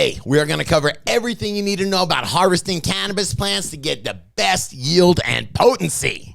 Today, we are going to cover everything you need to know about harvesting cannabis plants to get the best yield and potency.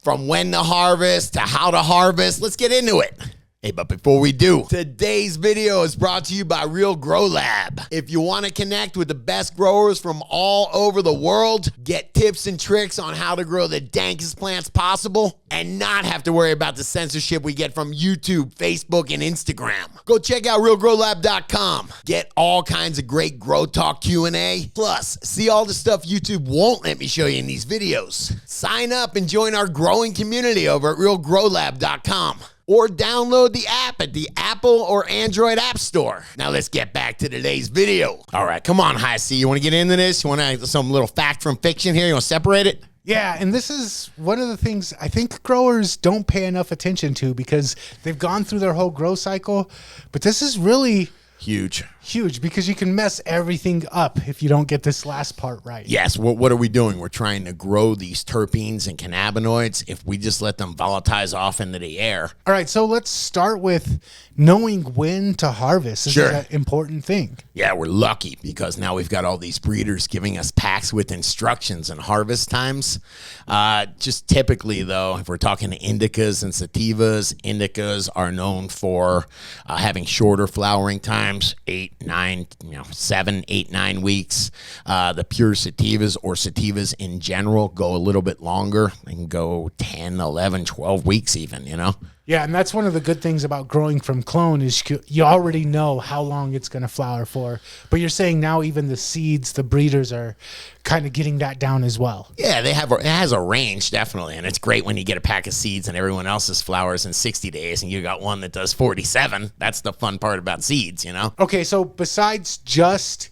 From when to harvest to how to harvest, let's get into it. Hey, but before we do, today's video is brought to you by Real Grow Lab. If you want to connect with the best growers from all over the world, get tips and tricks on how to grow the dankest plants possible, and not have to worry about the censorship we get from YouTube, Facebook, and Instagram. Go check out realgrowlab.com. Get all kinds of great Grow Talk Q&A. Plus, see all the stuff YouTube won't let me show you in these videos. Sign up and join our growing community over at realgrowlab.com. Or download the app at the Apple or Android App Store. Now let's get back to today's video. All right, come on, High C. You want to get into this? You want to some little fact from fiction here? You want to separate it? Yeah, and this is one of the things I think growers don't pay enough attention to because they've gone through their whole grow cycle. But this is really huge because you can mess everything up if you don't get this last part right. Yes, what are we doing? We're trying to grow these terpenes and cannabinoids. If we just let them volatilize off into the air. All right, so let's start with knowing when to harvest. This is an important thing. Yeah, we're lucky because now we've got all these breeders giving us packs with instructions and harvest times. Just typically, though, if we're talking indicas and sativas, indicas are known for having shorter flowering times, 7, 8, 9 weeks. The pure sativas or sativas in general go a little bit longer. They can go 10, 11, 12 weeks even, you know? Yeah, and that's one of the good things about growing from clone is you already know how long it's going to flower for. But you're saying now even the seeds, the breeders are kind of getting that down as well. Yeah, it has a range, definitely. And it's great when you get a pack of seeds and everyone else's flowers in 60 days and you got one that does 47. That's the fun part about seeds, you know? Okay, so besides just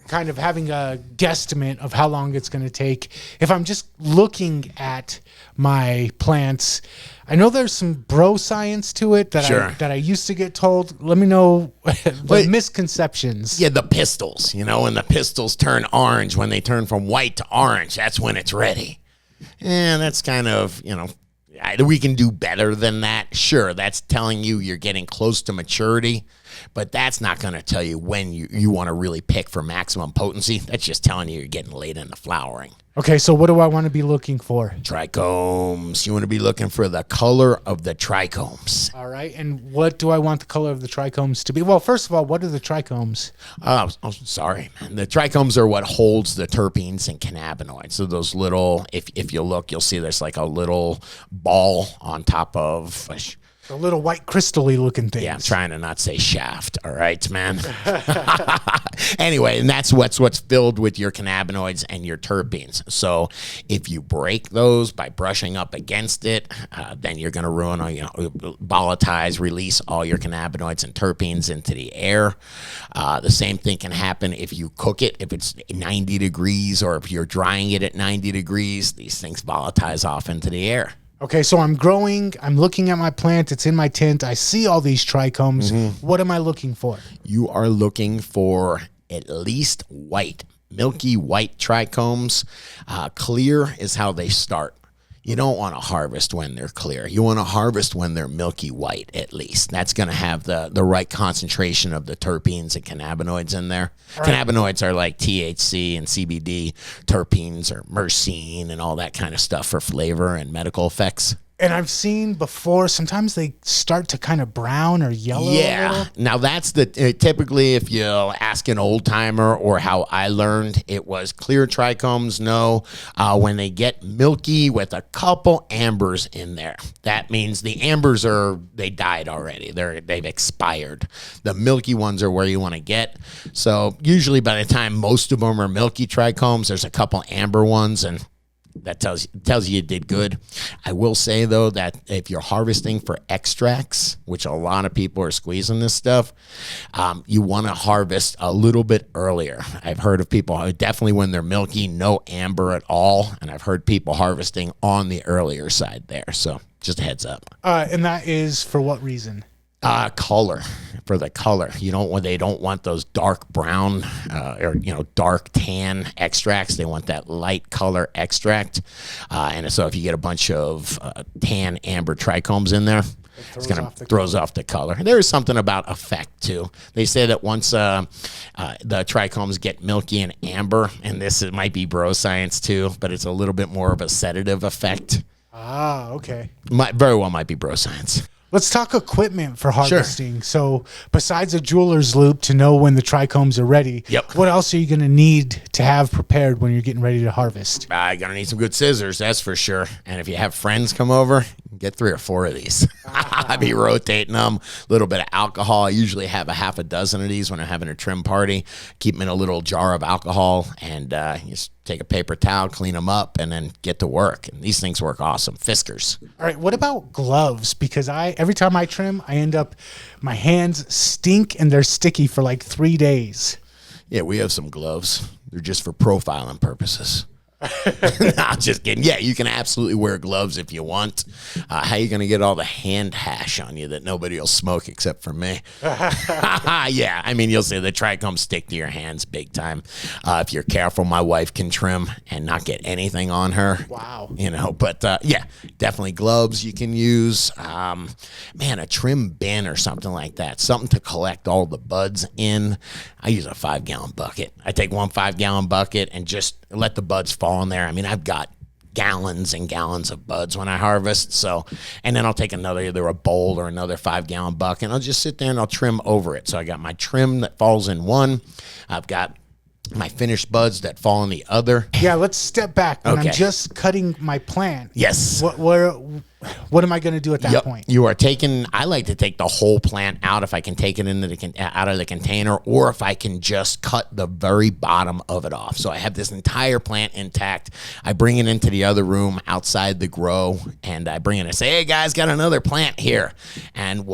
kind of having a guesstimate of how long it's going to take, if I'm just looking at my plants, I know there's some bro science to it that I used to get told. Let me know the misconceptions. Yeah, the pistils, you know, when the pistils turn orange, when they turn from white to orange, that's when it's ready. And that's kind of, you know, we can do better than that. Sure, that's telling you you're getting close to maturity, but that's not going to tell you when you want to really pick for maximum potency. That's just telling you you're getting late in the flowering. Okay, so what do I want to be looking for? Trichomes. You want to be looking for the color of the trichomes. All right, and what do I want the color of the trichomes to be? Well, first of all, what are the trichomes? Oh, sorry, man. The trichomes are what holds the terpenes and cannabinoids. So those little, if you look, you'll see there's like a little ball on top of the little white crystal-y looking things. Yeah, I'm trying to not say shaft, all right, man? Anyway, and that's what's filled with your cannabinoids and your terpenes. So if you break those by brushing up against it, then you're going to ruin, volatilize, release all your cannabinoids and terpenes into the air. The same thing can happen if you cook it. If it's 90 degrees or if you're drying it at 90 degrees, these things volatilize off into the air. Okay, so I'm growing, I'm looking at my plant, it's in my tent, I see all these trichomes. What am I looking for? You are looking for at least white, milky white trichomes. Clear is how they start. You don't want to harvest when they're clear. You want to harvest when they're milky white, at least. That's going to have the right concentration of the terpenes and cannabinoids in there. Right. Cannabinoids are like THC and CBD. Terpenes are myrcene and all that kind of stuff for flavor and medical effects. And I've seen before, sometimes they start to kind of brown or yellow. Yeah. Now that's typically if you ask an old timer or how I learned, it was clear trichomes. No, when they get milky with a couple ambers in there, that means the ambers they died already. They've expired. The milky ones are where you want to get. So usually by the time most of them are milky trichomes, there's a couple amber ones, and that tells you did good. I will say, though, that if you're harvesting for extracts, which a lot of people are squeezing this stuff, you want to harvest a little bit earlier. I've heard of people, definitely when they're milky, no amber at all, and I've heard people harvesting on the earlier side there. So just a heads up. And that is for what reason? Color, for the color. They don't want those dark brown or dark tan extracts. They want that light color extract. And so if you get a bunch of tan amber trichomes in there, It's going to throws off the color. There is something about effect too. They say that once the trichomes get milky and amber, and it might be bro science too, but it's a little bit more of a sedative effect. Ah, okay. Very well might be bro science. Let's talk equipment for harvesting. Sure. So besides a jeweler's loop to know when the trichomes are ready, what else are you going to need to have prepared when you're getting ready to harvest? You're going to need some good scissors, that's for sure. And if you have friends come over, get 3 or 4 of these. I'd be rotating them. A little bit of alcohol. I usually have a half a dozen of these when I'm having a trim party. Keep them in a little jar of alcohol, and just take a paper towel, clean them up, and then get to work. And these things work awesome. Fiskars. All right, what about gloves? Because every time I trim, I end up, my hands stink and they're sticky for like 3 days. Yeah, we have some gloves. They're just for profiling purposes. Nah, just kidding. Yeah, you can absolutely wear gloves if you want. How you going to get all the hand hash on you that nobody will smoke except for me? Yeah, I mean, you'll see the trichomes stick to your hands big time. If you're careful, my wife can trim and not get anything on her. Wow. But yeah, definitely gloves you can use. Man, a trim bin or something like that. Something to collect all the buds in. I use a 5-gallon bucket. I take one 5-gallon bucket and just let the buds fall in there. I mean, I've got gallons and gallons of buds when I harvest. So, and then I'll take either a bowl or another 5-gallon bucket, and I'll just sit there and I'll trim over it. So I got my trim that falls in one. I've got my finished buds that fall in the other. Yeah, let's step back. When I'm just cutting my plant. Yes. What am I going to do at that point? You are I like to take the whole plant out if I can take it out of the container, or if I can just cut the very bottom of it off. So I have this entire plant intact. I bring it into the other room outside the grow, and I bring it and say, hey guys, got another plant here. And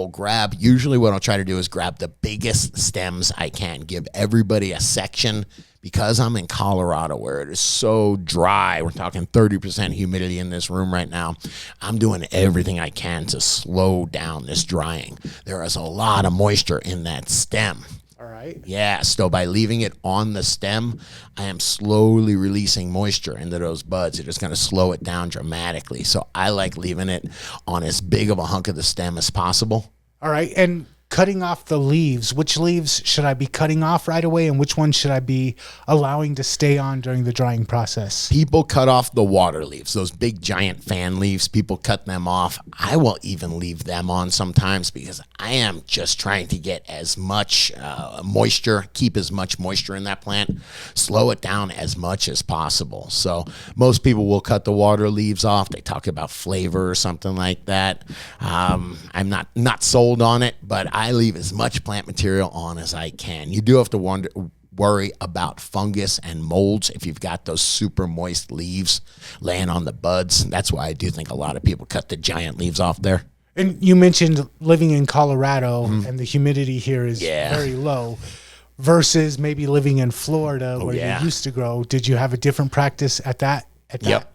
usually what I'll try to do is grab the biggest stems I can, give everybody a section. Because I'm in Colorado where it is so dry, we're talking 30% humidity in this room right now, I'm doing everything I can to slow down this drying. There is a lot of moisture in that stem. All right. Yeah, so by leaving it on the stem, I am slowly releasing moisture into those buds. It is going to slow it down dramatically. So I like leaving it on as big of a hunk of the stem as possible. All right, and cutting off the leaves, which leaves should I be cutting off right away, and which ones should I be allowing to stay on during the drying process? People cut off the water leaves, those big giant fan leaves. People cut them off. I will even leave them on sometimes because I am just trying to get as much moisture, keep as much moisture in that plant, slow it down as much as possible. So most people will cut the water leaves off. They talk about flavor or something like that. I'm not sold on it, but I leave as much plant material on as I can. You do have to worry about fungus and molds if you've got those super moist leaves laying on the buds. That's why I do think a lot of people cut the giant leaves off there. And you mentioned living in Colorado, and the humidity here is very low versus maybe living in Florida where you used to grow. Did you have a different practice at that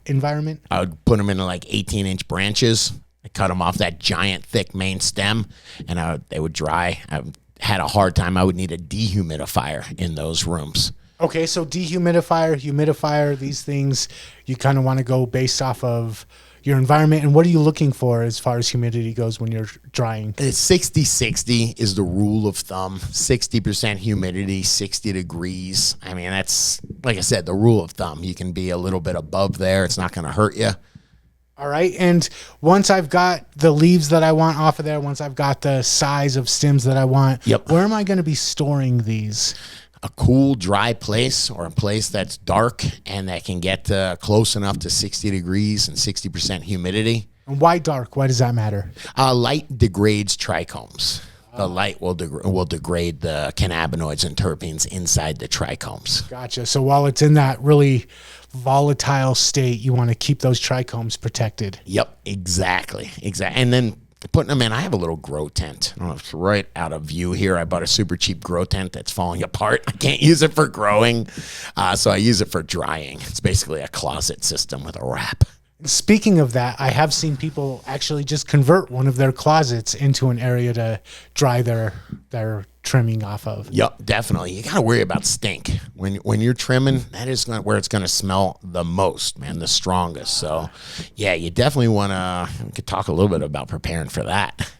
environment? I would put them in like 18-inch branches. I cut them off that giant, thick main stem, and they would dry. I had a hard time. I would need a dehumidifier in those rooms. Okay, so dehumidifier, humidifier, these things, you kind of want to go based off of your environment. And what are you looking for as far as humidity goes when you're drying? 60-60 is the rule of thumb. 60% humidity, 60 degrees. I mean, that's, like I said, the rule of thumb. You can be a little bit above there. It's not going to hurt you. All right. And once I've got the leaves that I want off of there, once I've got the size of stems that I want, where am I going to be storing these? A cool, dry place, or a place that's dark and that can get close enough to 60 degrees and 60% humidity. And why dark? Why does that matter? Light degrades trichomes. The light will degrade the cannabinoids and terpenes inside the trichomes. Gotcha. So while it's in that really volatile state, you want to keep those trichomes protected. Yep, exactly. And then putting them in, I have a little grow tent. I don't know if it's right out of view here. I bought a super cheap grow tent that's falling apart. I can't use it for growing, so I use it for drying. It's basically a closet system with a wrap. Speaking of that, I have seen people actually just convert one of their closets into an area to dry their trimming off of. Yep, definitely. You got to worry about stink. When you're trimming, that is where it's going to smell the most, man, the strongest. So, yeah, you definitely want to, we could talk a little bit about preparing for that.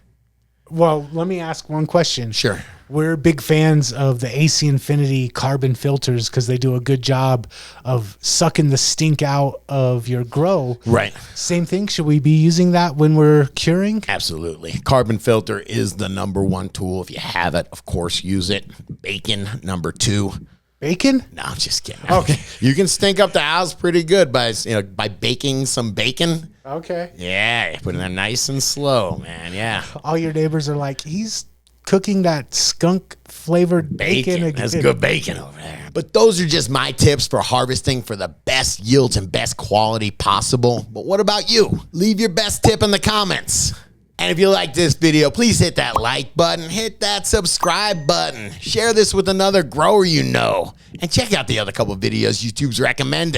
Well, let me ask one question. Sure. We're big fans of the AC Infinity carbon filters because they do a good job of sucking the stink out of your grow. Right. Same thing. Should we be using that when we're curing? Absolutely. Carbon filter is the #1 tool. If you have it, of course, use it. Bacon, #2. Bacon? No, I'm just kidding. Okay. You can stink up the house pretty good by baking some bacon. Okay. Yeah, putting that nice and slow, man. Yeah. All your neighbors are like, he's cooking that skunk flavored bacon again. That's good bacon over there. But those are just my tips for harvesting for the best yields and best quality possible. But what about you? Leave your best tip in the comments. And if you like this video, please hit that like button, hit that subscribe button, share this with another grower you know, and check out the other couple videos YouTube's recommended.